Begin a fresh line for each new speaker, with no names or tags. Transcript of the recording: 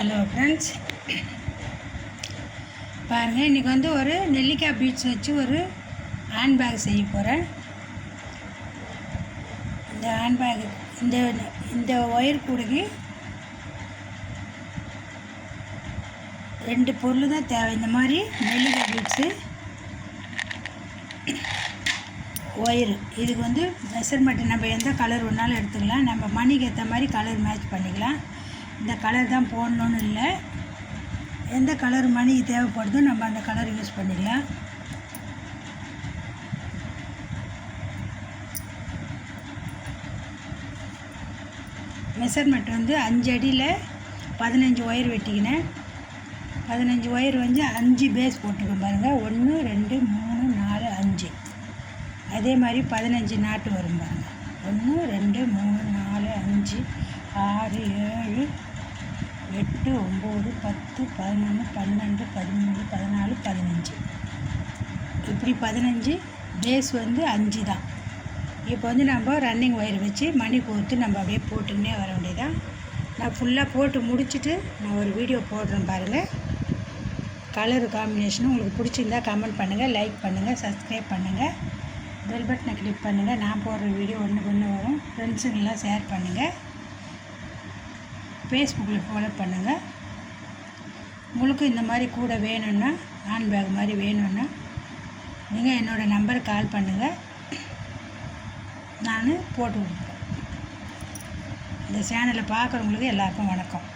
Hello friends, பாருங்கள், இன்றைக்கி வந்து ஒரு நெல்லிக்காய் பீட்ஸ் வச்சு ஒரு ஹேண்ட்பேக் செய்ய போகிறேன். இந்த ஹேண்ட்பேக் இந்த ஒயர் கூடைக்கு 2 பொருள் தான் தேவை. இந்த மாதிரி நெல்லிக்காய் பீட்ஸு, ஒயரு. இதுக்கு வந்து மெஷர்மெண்ட்டு நம்ம எந்த கலர் வேணாலும் எடுத்துக்கலாம். நம்ம மணிக்கு ஏற்ற மாதிரி கலர் மேட்ச் பண்ணிக்கலாம். இந்த கலர் தான் போடணுன்னு இல்லை, எந்த கலர் மணிக்கு தேவைப்படுதோ நம்ம அந்த கலர் யூஸ் பண்ணிக்கலாம். மெஷர்மெண்ட் வந்து 5 அடியில் 15 ஒயர் வெட்டிக்கினேன். 15 ஒயர் வந்து 5 பேஸ் போட்டுக்கோங்க. பாருங்கள், 1 2 3 4 5. அதே மாதிரி 15 நாட்டு வரும் பாருங்கள். 1 2 3 4 5 6 7 8 9 10 11 12 13 14 15. இப்படி 15 பேஸ் வந்து 5 தான். இப்போ வந்து நம்ம ரன்னிங் ஒயர் வச்சு மணி கோர்த்து நம்ம அப்படியே போட்டுக்கினே வர வேண்டியதான். நான் ஃபுல்லாக போட்டு முடிச்சுட்டு நான் ஒரு வீடியோ போடுறேன் பாருங்கள். கலர் காம்பினேஷனும் உங்களுக்கு பிடிச்சிருந்தா கமெண்ட் பண்ணுங்கள், லைக் பண்ணுங்கள், சப்ஸ்கிரைப் பண்ணுங்கள், பெல் பட்டனை கிளிக் பண்ணுங்கள். நான் போடுற வீடியோ ஒன்று வரும். ஃப்ரெண்ட்ஸுங்கெல்லாம் ஷேர் பண்ணுங்கள், ஃபேஸ்புக்கில் ஃபாலோ பண்ணுங்கள். உங்களுக்கு இந்த மாதிரி கூட வேணும்னா, ஹேண்ட்பேக் மாதிரி வேணும்னா நீங்கள் என்னோடய நம்பருக்கு கால் பண்ணுங்கள், நான் போட்டு கொடுப்பேன். இந்த சேனலை பார்க்குறவங்களுக்கு எல்லாருக்கும் வணக்கம்.